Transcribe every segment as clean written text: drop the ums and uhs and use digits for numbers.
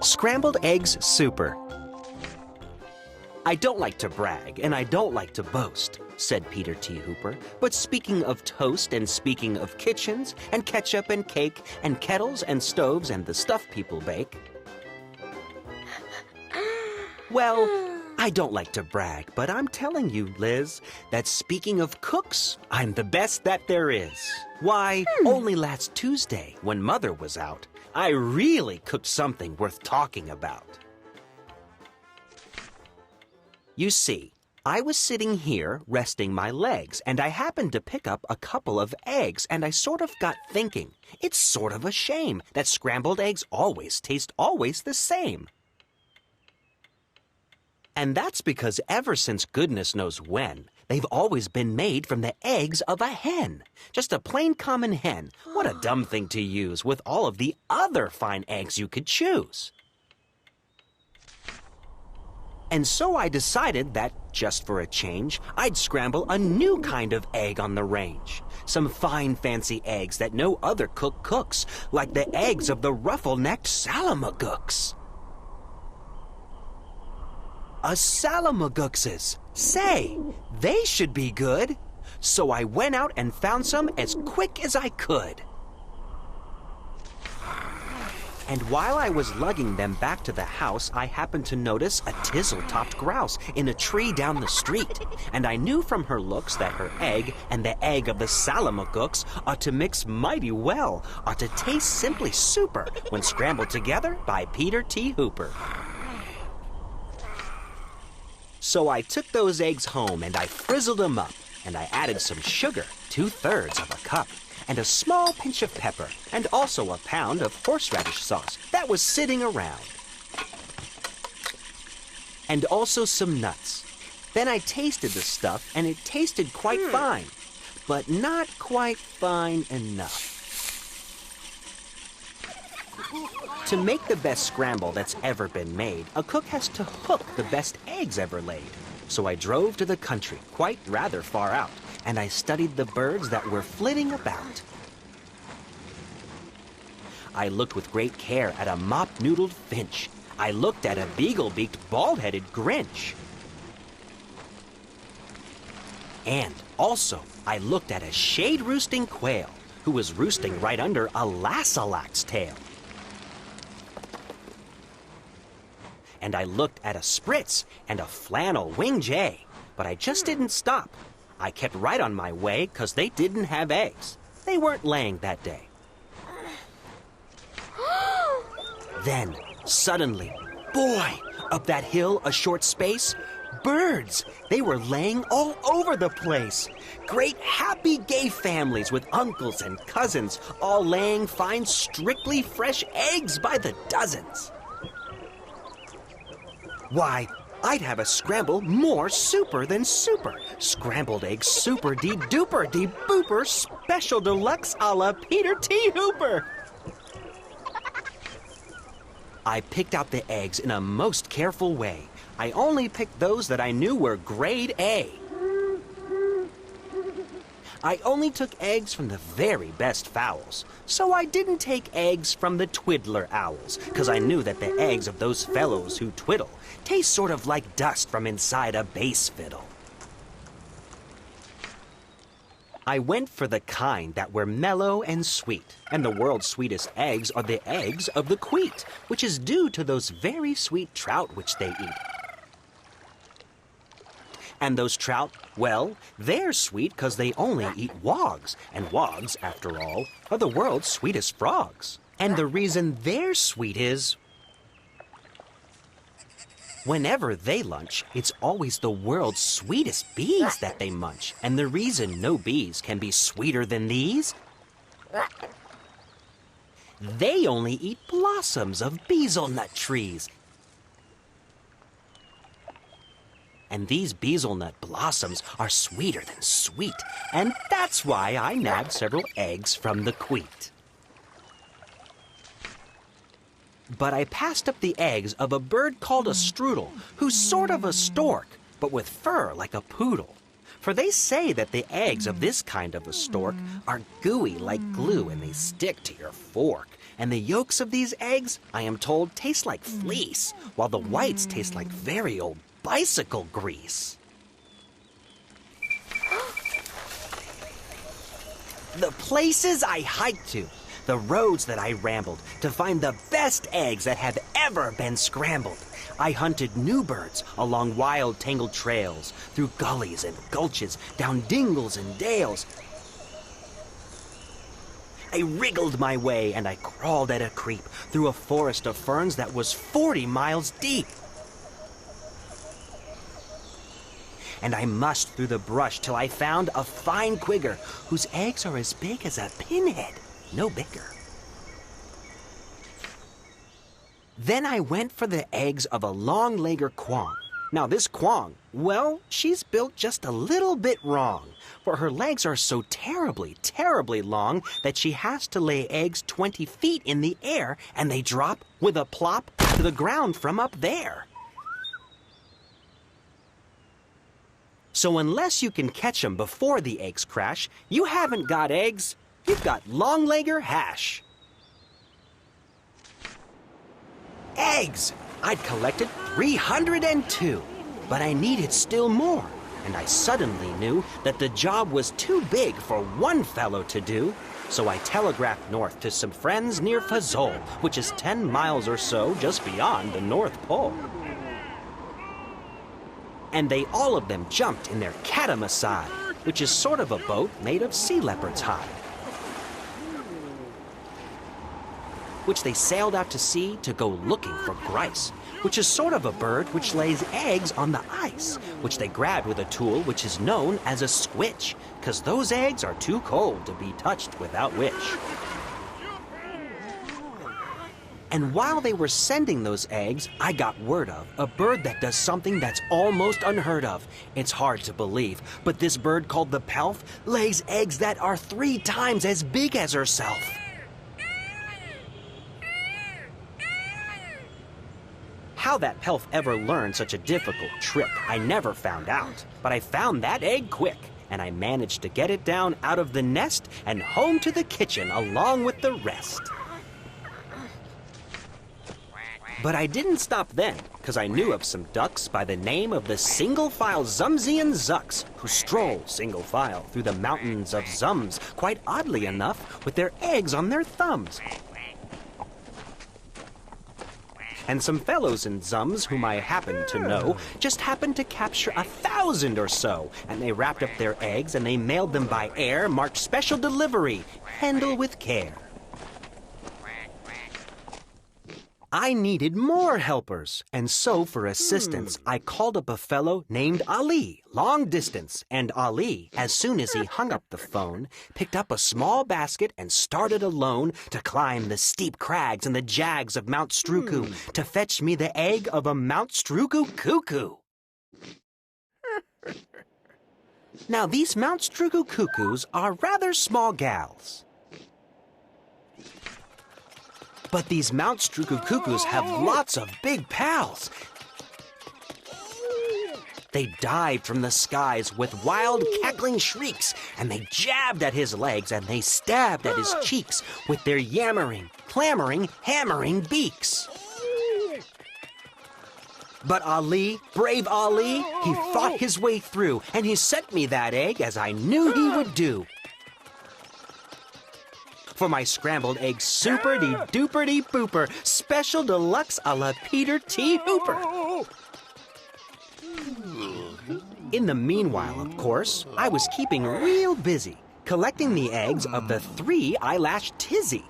Scrambled Eggs Super. I don't like to brag, and I don't like to boast, said Peter T. Hooper. But speaking of toast, and speaking of kitchens, and ketchup and cake, and kettles and stoves and the stuff people bake, well, I don't like to brag, but I'm telling you, Liz, that speaking of cooks, I'm the best that there is. Why, only last Tuesday, when Mother was out, I really cooked something worth talking about. You see, I was sitting here resting my legs, and I happened to pick up a couple of eggs, and I sort of got thinking, it's sort of a shame that scrambled eggs always taste always the same. And that's because ever since goodness knows when, they've always been made from the eggs of a hen. Just a plain common hen. What a dumb thing to use with all of the other fine eggs you could choose. And so I decided that, just for a change, I'd scramble a new kind of egg on the range. Some fine fancy eggs that no other cook cooks, like the eggs of the ruffle-necked salamagooks. A salamagookses. Say, they should be good. So I went out and found some as quick as I could. And while I was lugging them back to the house, I happened to notice a tizzle-topped grouse in a tree down the street. And I knew from her looks that her egg and the egg of the salamagooks ought to mix mighty well, ought to taste simply super when scrambled together by Peter T. Hooper. So I took those eggs home and I frizzled them up, and I added some sugar, 2/3 of a cup, and a small pinch of pepper, and also a pound of horseradish sauce that was sitting around. And also some nuts. Then I tasted the stuff, and it tasted quite fine, but not quite fine enough. To make the best scramble that's ever been made, a cook has to hook the best eggs ever laid. So I drove to the country, quite rather far out, and I studied the birds that were flitting about. I looked with great care at a mop-noodled finch. I looked at a beagle-beaked, bald-headed grinch. And also, I looked at a shade-roosting quail, who was roosting right under a lassalax's tail. And I looked at a spritz and a flannel wing jay, but I just didn't stop. I kept right on my way, 'cause they didn't have eggs. They weren't laying that day. Then, suddenly, boy, up that hill a short space, birds. They were laying all over the place. Great happy gay families with uncles and cousins, all laying fine strictly fresh eggs by the dozens. Why, I'd have a scramble more super than super. Scrambled Eggs Super de-duper de-booper special deluxe a la Peter T. Hooper. I picked out the eggs in a most careful way. I only picked those that I knew were grade A. I only took eggs from the very best fowls. So I didn't take eggs from the twiddler owls, 'cause I knew that the eggs of those fellows who twiddle taste sort of like dust from inside a bass fiddle. I went for the kind that were mellow and sweet, and the world's sweetest eggs are the eggs of the queet, which is due to those very sweet trout which they eat. And those trout, well, they're sweet 'cause they only eat wogs, and wogs, after all, are the world's sweetest frogs. And the reason they're sweet is, whenever they lunch, it's always the world's sweetest bees that they munch. And the reason no bees can be sweeter than these, they only eat blossoms of beezelnut trees. And these beezelnut blossoms are sweeter than sweet, and that's why I nabbed several eggs from the queet. But I passed up the eggs of a bird called a strudel, who's sort of a stork, but with fur like a poodle. For they say that the eggs of this kind of a stork are gooey like glue and they stick to your fork. And the yolks of these eggs, I am told, taste like fleece, while the whites taste like very old bicycle grease. The places I hiked to, the roads that I rambled to find the best eggs that have ever been scrambled. I hunted new birds along wild, tangled trails, through gullies and gulches, down dingles and dales. I wriggled my way and I crawled at a creep through a forest of ferns that was 40 miles deep. And I mussed through the brush till I found a fine quigger whose eggs are as big as a pinhead, no bigger. Then I went for the eggs of a long-legger quong. Now this quong, well, she's built just a little bit wrong, for her legs are so terribly, terribly long that she has to lay eggs 20 feet in the air, and they drop with a plop to the ground from up there. So unless you can catch them before the eggs crash, you haven't got eggs, you've got long-legger hash. Eggs! I'd collected 302, but I needed still more, and I suddenly knew that the job was too big for one fellow to do. So I telegraphed north to some friends near Fazol, which is 10 miles or so just beyond the North Pole. And they all of them jumped in their catamasside, which is sort of a boat made of sea leopard's hide, which they sailed out to sea to go looking for grice, which is sort of a bird which lays eggs on the ice, which they grabbed with a tool which is known as a squitch, 'cause those eggs are too cold to be touched without wish. And while they were sending those eggs, I got word of a bird that does something that's almost unheard of. It's hard to believe, but this bird called the pelf lays eggs that are 3 times as big as herself. How that pelf ever learned such a difficult trick, I never found out. But I found that egg quick, and I managed to get it down out of the nest and home to the kitchen along with the rest. But I didn't stop then, 'cause I knew of some ducks by the name of the single-file Zumsian Zucks, who stroll single-file through the mountains of Zums, quite oddly enough, with their eggs on their thumbs. And some fellows in Zums whom I happened to know just happened to capture 1,000 or so, and they wrapped up their eggs and they mailed them by air, marked special delivery, handle with care. I needed more helpers, and so for assistance, I called up a fellow named Ali, long distance, and Ali, as soon as he hung up the phone, picked up a small basket and started alone to climb the steep crags and the jags of Mount Struku to fetch me the egg of a Mount Struku cuckoo. Now, these Mount Struku cuckoos are rather small gals. But these Mount Struku cuckoos have lots of big pals. They dived from the skies with wild, cackling shrieks, and they jabbed at his legs and they stabbed at his cheeks with their yammering, clamoring, hammering beaks. But Ali, brave Ali, he fought his way through, and he sent me that egg as I knew he would do. For my scrambled eggs super-de-duper-de-booper, special deluxe a la Peter T. Hooper. In the meanwhile, of course, I was keeping real busy, collecting the eggs of the 3-eyelash Tizzy.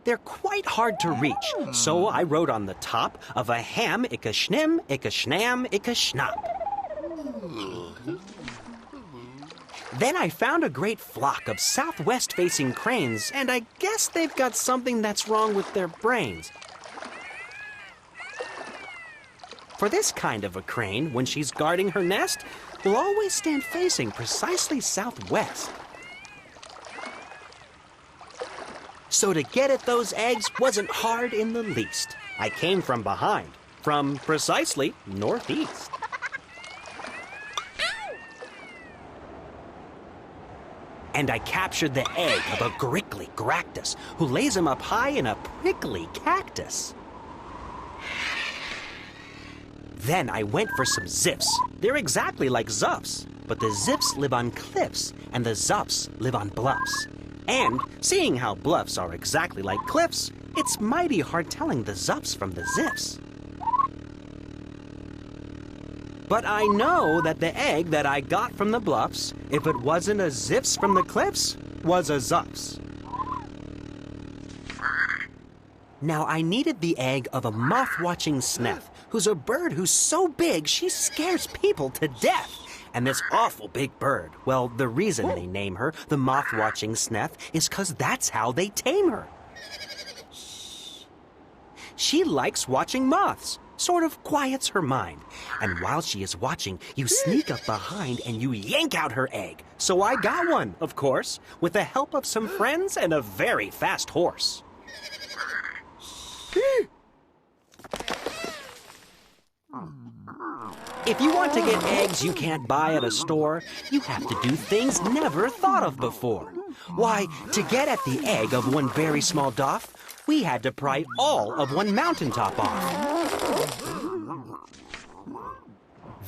They're quite hard to reach, so I wrote on the top of a ham ick-a-schnim, ick-a-schnam, ick-a-schnap. Then I found a great flock of southwest-facing cranes, and I guess they've got something that's wrong with their brains. For this kind of a crane, when she's guarding her nest, will always stand facing precisely southwest. So to get at those eggs wasn't hard in the least. I came from behind, from precisely northeast. and I captured the egg of a grickly gractus, who lays him up high in a prickly cactus. Then I went for some ziffs. They're exactly like zuffs, but the ziffs live on cliffs, and the zuffs live on bluffs. And seeing how bluffs are exactly like cliffs, it's mighty hard telling the zuffs from the ziffs. But I know that the egg that I got from the bluffs, if it wasn't a ziffs from the cliffs, was a zuffs. Now I needed the egg of a moth-watching sneff, who's a bird who's so big she scares people to death. And this awful big bird, well, the reason they name her the moth-watching sneff is 'cause that's how they tame her. She likes watching moths, sort of quiets her mind. And while she is watching, you sneak up behind and you yank out her egg. So I got one, of course, with the help of some friends and a very fast horse. If you want to get eggs you can't buy at a store, you have to do things never thought of before. Why, to get at the egg of one very small doff, we had to pry all of one mountaintop off.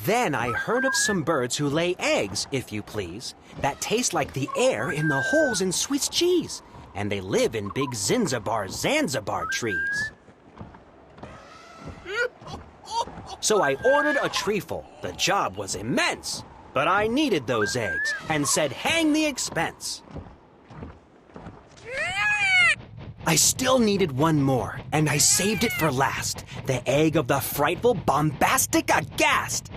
Then I heard of some birds who lay eggs, if you please, that taste like the air in the holes in Swiss cheese, and they live in big Zanzibar trees. So I ordered a treeful. The job was immense, but I needed those eggs and said hang the expense. I still needed one more, and I saved it for last. The egg of the frightful, bombastic, aghast.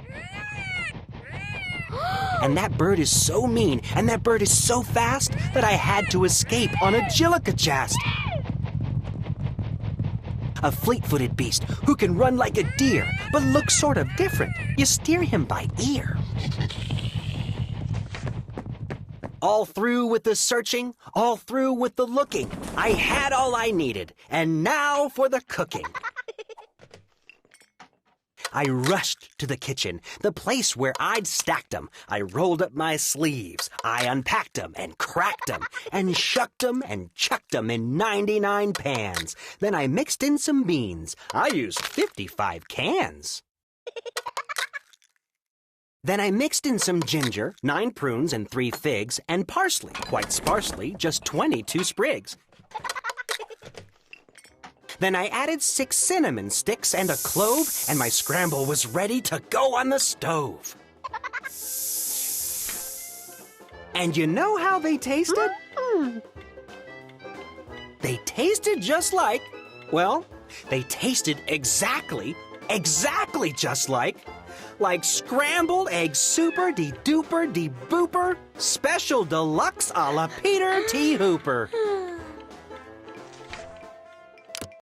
And that bird is so mean, and that bird is so fast, that I had to escape on a jillicajast. A fleet-footed beast who can run like a deer, but looks sort of different. You steer him by ear. All through with the searching, all through with the looking. I had all I needed, and now for the cooking. I rushed to the kitchen, the place where I'd stacked 'em. I rolled up my sleeves, I unpacked 'em and cracked 'em, and shucked 'em and chucked 'em in 99 pans. Then I mixed in some beans. I used 55 cans. Then I mixed in some ginger, 9 prunes and 3 figs, and parsley, quite sparsely, just 22 sprigs. Then I added 6 cinnamon sticks and a clove, and my scramble was ready to go on the stove. And you know how they tasted? They tasted just like, well, they tasted exactly just like Scrambled Eggs Super de-duper de-booper, special deluxe a la Peter T. Hooper.